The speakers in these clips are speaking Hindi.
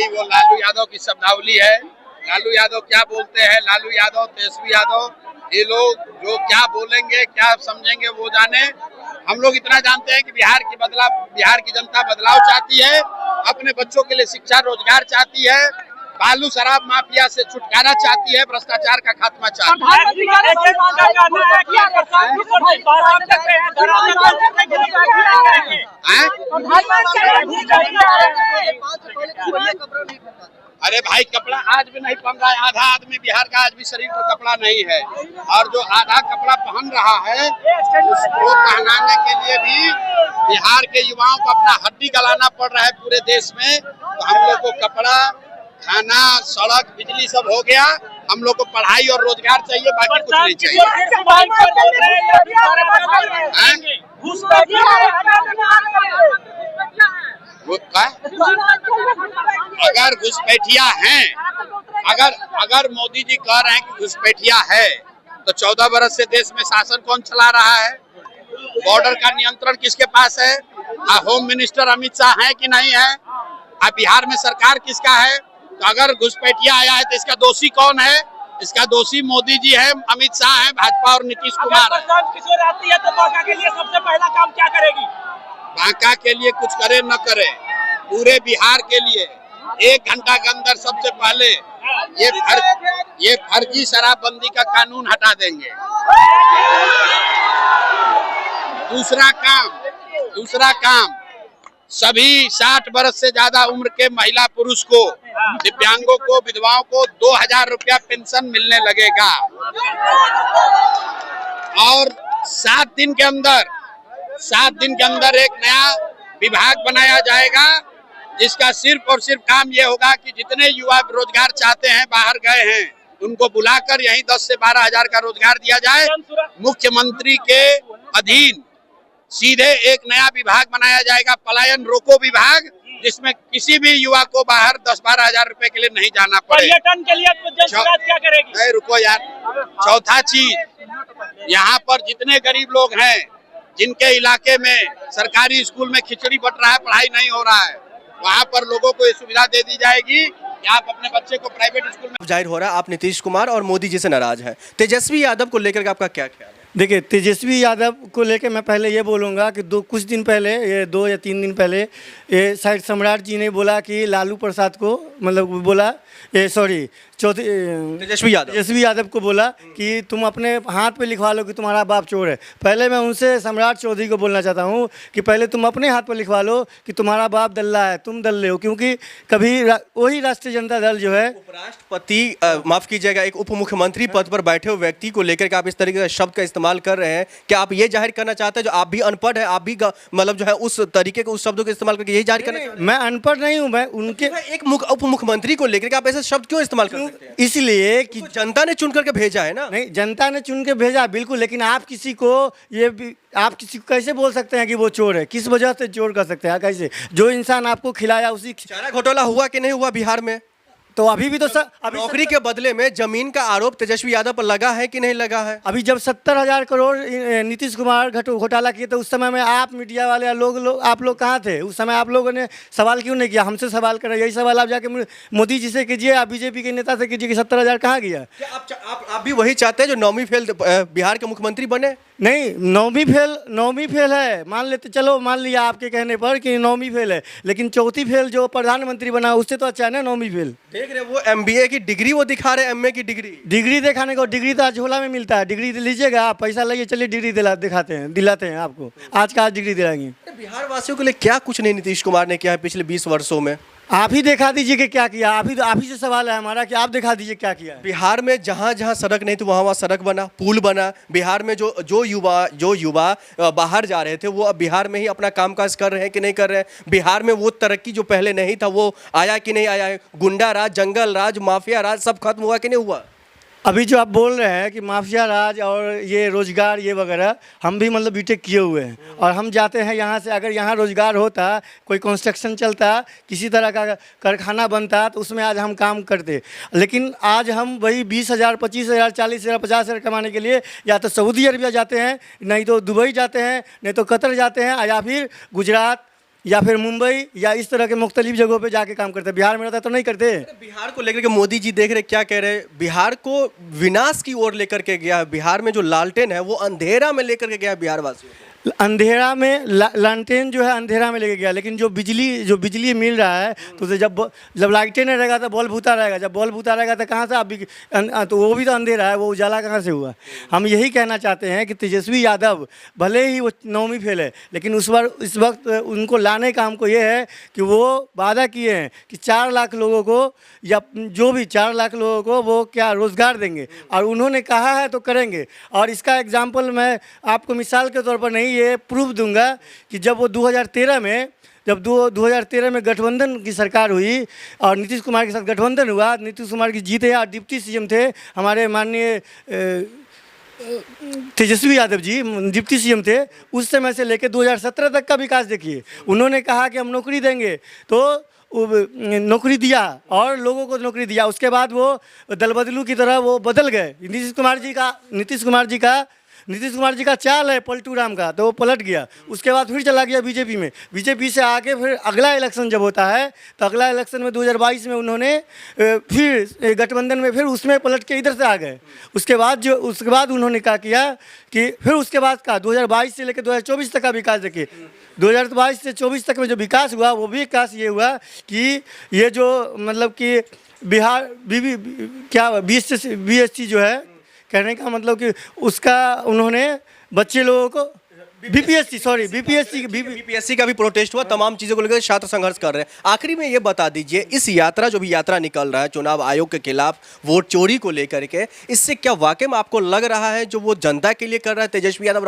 नहीं, वो लालू यादव की शब्दावली है। लालू यादव क्या बोलते हैं, लालू यादव, तेजस्वी यादव, ये लोग जो क्या बोलेंगे, क्या समझेंगे वो जाने। हम लोग इतना जानते हैं कि बिहार की जनता बदलाव चाहती है, अपने बच्चों के लिए शिक्षा रोजगार चाहती है, बालू शराब माफिया से छुटकारा चाहती है, भ्रष्टाचार का खात्मा चाहती है। अरे भाई, कपड़ा आज भी नहीं पहन रहा है आधा आदमी बिहार का, आज भी शरीर पर कपड़ा नहीं है, और जो आधा कपड़ा पहन रहा है उसको पहनाने के लिए भी बिहार के युवाओं को अपना हड्डी गलाना पड़ रहा है पूरे देश में। तो हम लोग को कपड़ा, खाना, सड़क, बिजली सब हो गया, हम लोग को पढ़ाई और रोजगार चाहिए, बाकी कुछ नहीं चाहिए। अगर घुसपैठिया हैं, अगर मोदी जी कह रहे हैं कि घुसपैठिया है, तो 14 बरस से देश में शासन कौन चला रहा है? बॉर्डर का नियंत्रण किसके पास है? होम मिनिस्टर अमित शाह है कि नहीं है? बिहार में सरकार किसका है? तो अगर घुसपैठिया आया है तो इसका दोषी कौन है? इसका दोषी मोदी जी है, अमित शाह है, भाजपा और नीतीश कुमार है। किशोर आती है तो बांका के लिए सबसे पहला काम क्या करेगी? बांका के लिए कुछ करे न करे, पूरे बिहार के लिए 1 घंटा के अंदर सबसे पहले ये फर्जी शराबबंदी का कानून हटा देंगे। दूसरा काम सभी 60 बरस से ज्यादा उम्र के महिला पुरुष को, दिव्यांगों को, विधवाओं को 2000 रुपया पेंशन मिलने लगेगा। और 7 दिन के अंदर एक नया विभाग बनाया जाएगा, जिसका सिर्फ और सिर्फ काम ये होगा कि जितने युवा रोजगार चाहते हैं, बाहर गए हैं, उनको बुलाकर यहीं 10 से 12 हजार का रोजगार दिया जाए। मुख्यमंत्री के अधीन सीधे एक नया विभाग बनाया जाएगा, पलायन रोको विभाग, जिसमें किसी भी युवा को बाहर 10-12 हजार रुपए के लिए नहीं जाना पड़े। पर्यटन के लिए क्या करेगी? नहीं, रुको यार। चौथा चीज, यहाँ पर जितने गरीब लोग हैं, जिनके इलाके में सरकारी स्कूल में खिचड़ी बट रहा है, पढ़ाई नहीं हो रहा है, वहाँ पर लोगों को ये सुविधा दे दी जाएगी कि आप अपने बच्चे को प्राइवेट स्कूल में। जाहिर हो रहा है आप नीतीश कुमार और मोदी जी से नाराज हैं। तेजस्वी यादव को लेकर के आपका क्या ख्याल है? देखिए, तेजस्वी यादव को लेकर मैं पहले ये बोलूँगा कि कुछ दिन पहले, ये 2 या 3 दिन पहले, ये शायद सम्राट जी ने बोला कि लालू प्रसाद को, मतलब बोला, तेजस्वी यादव को बोला कि तुम अपने हाथ पे लिखवा लो कि तुम्हारा बाप चोर है। पहले मैं उनसे, सम्राट चौधरी को बोलना चाहता हूँ कि पहले तुम अपने हाथ पे लिखवा लो कि तुम्हारा बाप दल्ला है, तुम दल्ले हो, क्योंकि कभी वही राष्ट्रीय जनता दल जो है, उपराष्ट्रपति, माफ कीजिएगा, एक उप मुख्यमंत्री पद पर बैठे हुए व्यक्ति को लेकर के आप इस तरीके का शब्द का इस्तेमाल कर रहे हैं, क्या आप ये जाहिर करना चाहते हैं जो आप भी अनपढ़ है, आप भी मतलब जो है उस तरीके के उस शब्दों का इस्तेमाल करके यही जाहिर करना चाहते हैं? मैं अनपढ़ नहीं हूँ, मैं उनके एक उप मुख्यमंत्री को लेकर के आप ऐसे शब्द क्यों इस्तेमाल कर सकते हैं? इसलिए कि जनता ने चुन करके भेजा है ना। नहीं, जनता ने चुन के भेजा बिल्कुल, लेकिन आप किसी को कैसे बोल सकते हैं कि वो चोर है? किस वजह से चोर कर सकते हैं? कैसे? जो इंसान आपको खिलाया उसी। चारा घोटाला हुआ कि नहीं हुआ बिहार में? तो अभी भी तो अभी नौकरी के बदले में जमीन का आरोप तेजस्वी यादव पर लगा है कि नहीं लगा है? अभी जब 70,000 करोड़ नीतीश कुमार घोटाला किए, तो उस समय में आप मीडिया वाले आप लोग कहाँ थे? उस समय आप लोगों ने सवाल क्यों नहीं किया? हमसे सवाल कर रहे हैं, यही सवाल आप जाके मोदी जी से कीजिए, आप बीजेपी के नेता से कीजिए कि 70,000 कहाँ गया? आप भी वही चाहते हैं जो 9वीं फेल बिहार के मुख्यमंत्री बने? नहीं, 9वीं फेल है, मान लेते, चलो मान लिया आपके कहने पर कि 9वीं फेल है, लेकिन 4थी फेल जो प्रधानमंत्री बना उससे तो अच्छा है ना 9वीं फेल। देख रहे वो MBA की डिग्री वो दिखा रहे, MA की डिग्री दिखाने को, डिग्री तो आज झोला में मिलता है। डिग्री लीजिएगा आप, पैसा लाइए, चलिए डिग्री दिलाते हैं आपको, आज का आज डिग्री दिलाएंगे। बिहार वासियों के लिए क्या कुछ नहीं नीतीश कुमार ने किया है पिछले 20 वर्षों में? आप ही दिखा दीजिए कि क्या किया। आप ही से सवाल है हमारा कि आप दिखा दीजिए क्या किया। बिहार में जहाँ जहाँ सड़क नहीं थी वहाँ सड़क बना, पुल बना। बिहार में जो युवा बाहर जा रहे थे वो अब बिहार में ही अपना कामकाज कर रहे हैं कि नहीं कर रहे हैं? बिहार में वो तरक्की जो पहले नहीं था वो आया कि नहीं आया? गुंडा राज, जंगल राज, माफिया राज सब खत्म हुआ कि नहीं हुआ? अभी जो आप बोल रहे हैं कि माफिया राज और ये रोजगार ये वगैरह, हम भी मतलब बीटेक किए हुए हैं और हम जाते हैं यहाँ से। अगर यहाँ रोजगार होता, कोई कंस्ट्रक्शन चलता, किसी तरह का कारखाना बनता, तो उसमें आज हम काम करते। लेकिन आज हम वही 20,000, 25,000, 40,000, 50,000 कमाने के लिए या तो सऊदी अरबिया जाते हैं, नहीं तो दुबई जाते हैं, नहीं तो कतर जाते हैं, या फिर गुजरात, या फिर मुंबई या इस तरह के मुख्तलिफ जगहों पे जाके काम करते हैं। बिहार में रहता तो नहीं करते। बिहार को लेकर के मोदी जी देख रहे क्या कह रहे हैं, बिहार को विनाश की ओर लेकर के गया है। बिहार में जो लालटेन है वो अंधेरा में लेकर के गया है बिहार वासियों को। अंधेरा में लालटेन जो है अंधेरा में लेके गया, लेकिन जो बिजली मिल रहा है तो उसे जब लाइटें नहीं रहेगा तो बल्ब भूता रहेगा, जब बल्ब भूता रहेगा तो कहाँ से आप तो वो भी तो अंधेरा है, वो उजाला कहाँ से हुआ। हम यही कहना चाहते हैं कि तेजस्वी यादव भले ही वो 9वीं फेल है, लेकिन इस वक्त उनको लाने का हमको ये है कि वो वादा किए हैं कि 4 लाख लोगों को या जो भी 4 लाख लोगों को वो क्या रोज़गार देंगे, और उन्होंने कहा है तो करेंगे। और इसका एग्जाम्पल मैं आपको मिसाल के तौर पर नहीं, ये प्रूफ दूंगा कि जब वो 2013 में 2013 में गठबंधन की सरकार हुई और नीतीश कुमार के साथ गठबंधन हुआ, नीतीश कुमार की जीत है और डिप्टी सीएम थे हमारे माननीय तेजस्वी यादव जी, डिप्टी सीएम थे। उस समय से लेकर 2017 तक का विकास देखिए। उन्होंने कहा कि हम नौकरी देंगे तो नौकरी दिया और लोगों को नौकरी दिया। उसके बाद वो दल बदलू की तरह वो बदल गए। नीतीश कुमार जी का चाल है पलटू राम का, तो वो पलट गया। उसके बाद फिर चला गया बीजेपी में। बीजेपी से आके फिर अगला इलेक्शन जब होता है तो अगला इलेक्शन में 2022 में उन्होंने फिर गठबंधन में फिर उसमें पलट के इधर से आ गए। उसके बाद उन्होंने क्या किया कि फिर उसके बाद का 2022 से लेकर 2024 तक का विकास देखिए। 2022 से 24 तक में जो विकास हुआ वो भी विकास ये हुआ कि ये जो मतलब कि बिहार BSc जो है, कहने का मतलब कि उसका उन्होंने बच्चे लोगों को बीपीएससी का भी प्रोटेस्ट हुआ, तमाम चीज़ों को लेकर छात्र संघर्ष कर रहे हैं। आखिरी में ये बता दीजिए, इस यात्रा जो भी यात्रा निकल रहा है चुनाव आयोग के खिलाफ वोट चोरी को लेकर के, इससे क्या वाकई में आपको लग रहा है जो वो जनता के लिए कर रहा है तेजस्वी यादव,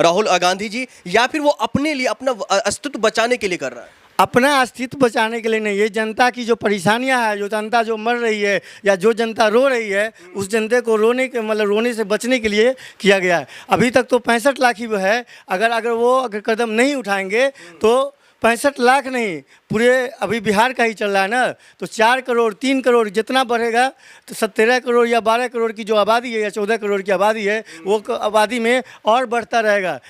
राहुल गांधी जी, या फिर वो अपने लिए अपना अस्तित्व बचाने के लिए कर रहा है? अपना अस्तित्व बचाने के लिए नहीं, ये जनता की जो परेशानियां है, जो जनता जो मर रही है या जो जनता रो रही है, उस जनता को रोने से बचने के लिए किया गया है। अभी तक तो 65 लाख ही वो है। अगर वो कदम नहीं उठाएंगे तो 65 लाख नहीं, पूरे अभी बिहार का ही चल रहा है ना, तो 4 करोड़ 3 करोड़ जितना बढ़ेगा तो 17 करोड़ या 12 करोड़ की जो आबादी है या 14 करोड़ की आबादी है, वो आबादी में और बढ़ता रहेगा।